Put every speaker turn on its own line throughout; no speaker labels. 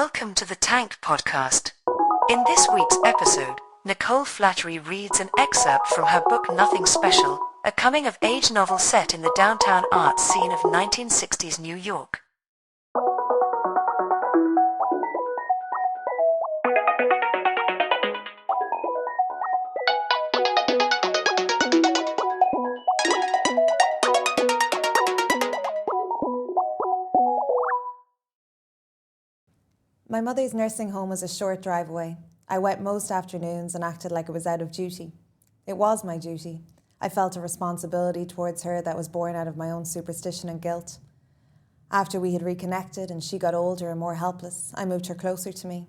Welcome to the Tank Podcast. In this week's episode, Nicole Flattery reads an excerpt from her book Nothing Special, a coming-of-age novel set in the downtown art scene of 1960s New York.
My mother's nursing home was a short drive away. I went most afternoons and acted like it was out of duty. It was my duty. I felt a responsibility towards her that was born out of my own superstition and guilt. After we had reconnected and she got older and more helpless, I moved her closer to me.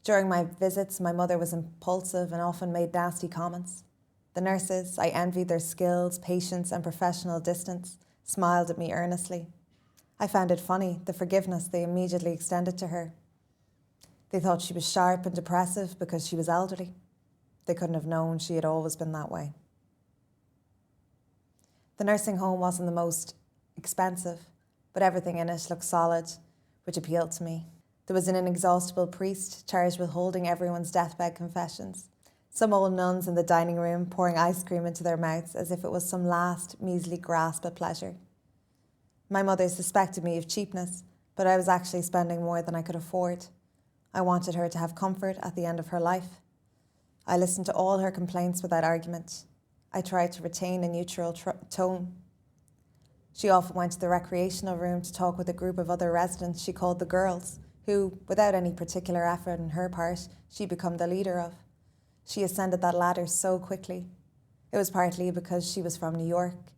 During my visits, my mother was impulsive and often made nasty comments. The nurses, I envied their skills, patience and professional distance, smiled at me earnestly. I found it funny, the forgiveness they immediately extended to her. They thought she was sharp and depressive because she was elderly. They couldn't have known she had always been that way. The nursing home wasn't the most expensive, but everything in it looked solid, which appealed to me. There was an inexhaustible priest charged with holding everyone's deathbed confessions. Some old nuns in the dining room pouring ice cream into their mouths as if it was some last measly grasp at pleasure. My mother suspected me of cheapness, but I was actually spending more than I could afford. I wanted her to have comfort at the end of her life. I listened to all her complaints without argument. I tried to retain a neutral tone. She often went to the recreational room to talk with a group of other residents she called the girls, who, without any particular effort on her part, she'd become the leader of. She ascended that ladder so quickly. It was partly because she was from New York,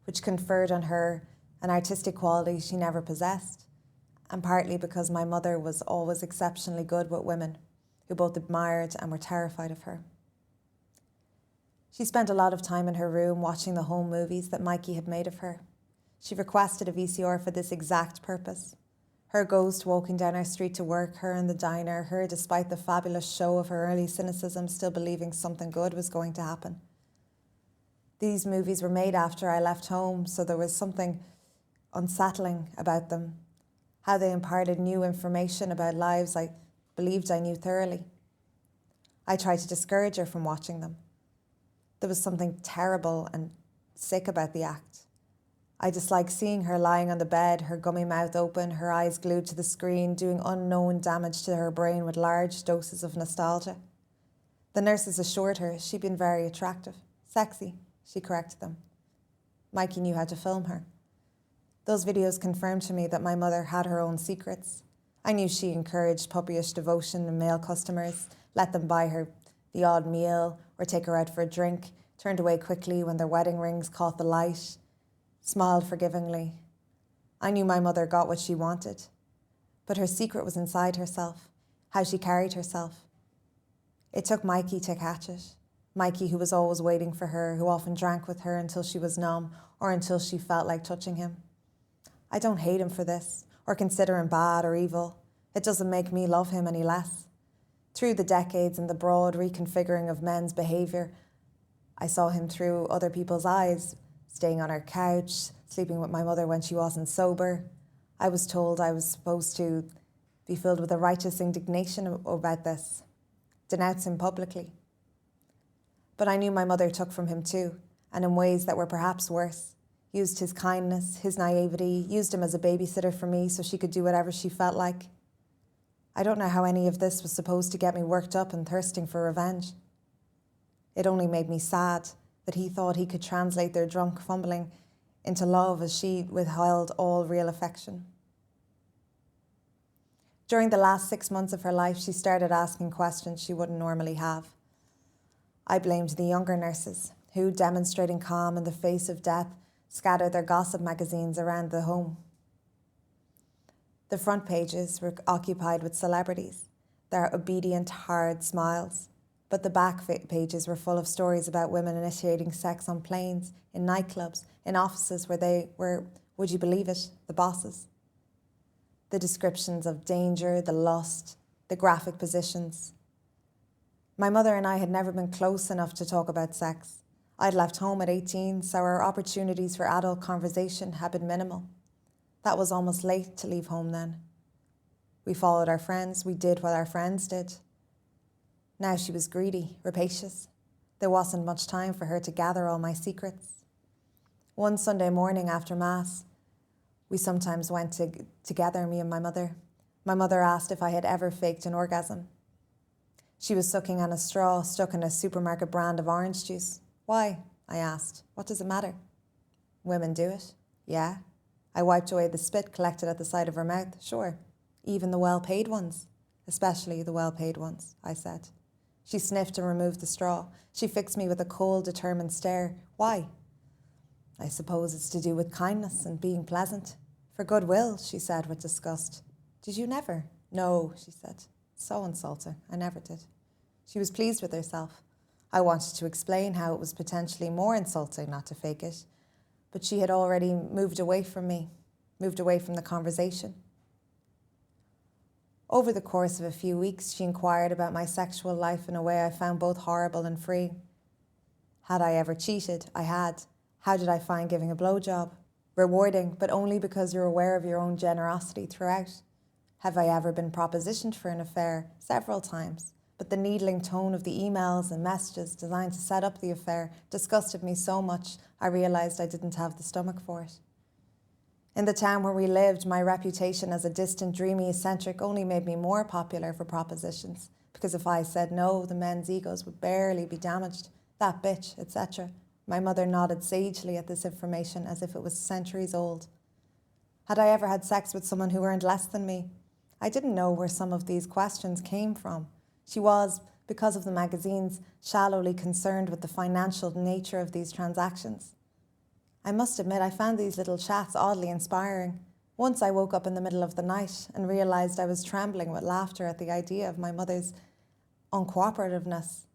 which conferred on her an artistic quality she never possessed, and partly because my mother was always exceptionally good with women, who both admired and were terrified of her. She spent a lot of time in her room watching the home movies that Mikey had made of her. She requested a VCR for this exact purpose. Her ghost walking down our street to work, her in the diner, her despite the fabulous show of her early cynicism still believing something good was going to happen. These movies were made after I left home, so there was something unsettling about them, how they imparted new information about lives I believed I knew thoroughly. I tried to discourage her from watching them. There was something terrible and sick about the act. I disliked seeing her lying on the bed, her gummy mouth open, her eyes glued to the screen, doing unknown damage to her brain with large doses of nostalgia. The nurses assured her she'd been very attractive. Sexy, she corrected them. Mikey knew how to film her. Those videos confirmed to me that my mother had her own secrets. I knew she encouraged puppyish devotion in male customers, let them buy her the odd meal or take her out for a drink, turned away quickly when their wedding rings caught the light, smiled forgivingly. I knew my mother got what she wanted, but her secret was inside herself, how she carried herself. It took Mikey to catch it. Mikey, who was always waiting for her, who often drank with her until she was numb or until she felt like touching him. I don't hate him for this, or consider him bad or evil. It doesn't make me love him any less. Through the decades and the broad reconfiguring of men's behaviour, I saw him through other people's eyes, staying on our couch, sleeping with my mother when she wasn't sober. I was told I was supposed to be filled with a righteous indignation about this, denounce him publicly. But I knew my mother took from him too, and in ways that were perhaps worse. Used his kindness, his naivety, used him as a babysitter for me so she could do whatever she felt like. I don't know how any of this was supposed to get me worked up and thirsting for revenge. It only made me sad that he thought he could translate their drunk fumbling into love as she withheld all real affection. During the last 6 months of her life, she started asking questions she wouldn't normally have. I blamed the younger nurses, who, demonstrating calm in the face of death, scattered their gossip magazines around the home. The front pages were occupied with celebrities, their obedient, hard smiles, but the back pages were full of stories about women initiating sex on planes, in nightclubs, in offices where they were, would you believe it, the bosses. The descriptions of danger, the lust, the graphic positions. My mother and I had never been close enough to talk about sex. I'd left home at 18, so our opportunities for adult conversation had been minimal. That was almost late to leave home then. We followed our friends. We did what our friends did. Now she was greedy, rapacious. There wasn't much time for her to gather all my secrets. One Sunday morning after Mass, we sometimes went together, me and my mother. My mother asked if I had ever faked an orgasm. She was sucking on a straw stuck in a supermarket brand of orange juice. Why? I asked. What does it matter? Women do it. Yeah. I wiped away the spit collected at the side of her mouth. Sure. Even the well-paid ones. Especially the well-paid ones, I said. She sniffed and removed the straw. She fixed me with a cold, determined stare. Why? I suppose it's to do with kindness and being pleasant. For goodwill, she said with disgust. Did you never? No, she said. So insulting. I never did. She was pleased with herself. I wanted to explain how it was potentially more insulting not to fake it, but she had already moved away from me, moved away from the conversation. Over the course of a few weeks, she inquired about my sexual life in a way I found both horrible and freeing. Had I ever cheated? I had. How did I find giving a blowjob? Rewarding, but only because you're aware of your own generosity throughout. Have I ever been propositioned for an affair? Several times. But the needling tone of the emails and messages designed to set up the affair disgusted me so much I realised I didn't have the stomach for it. In the town where we lived, my reputation as a distant, dreamy eccentric only made me more popular for propositions, because if I said no, the men's egos would barely be damaged. That bitch, etc. My mother nodded sagely at this information as if it was centuries old. Had I ever had sex with someone who earned less than me? I didn't know where some of these questions came from. She was, because of the magazines, shallowly concerned with the financial nature of these transactions. I must admit I found these little chats oddly inspiring. Once I woke up in the middle of the night and realised I was trembling with laughter at the idea of my mother's uncooperativeness.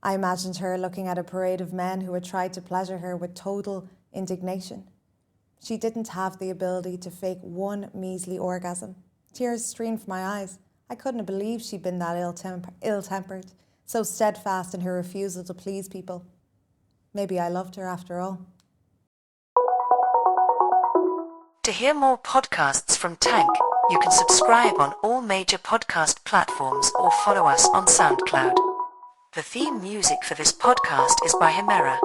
I imagined her looking at a parade of men who had tried to pleasure her with total indignation. She didn't have the ability to fake one measly orgasm. Tears streamed from my eyes. I couldn't believe she'd been that ill-tempered, so steadfast in her refusal to please people. Maybe I loved her after all.
To hear more podcasts from Tank, you can subscribe on all major podcast platforms or follow us on SoundCloud. The theme music for this podcast is by Himera.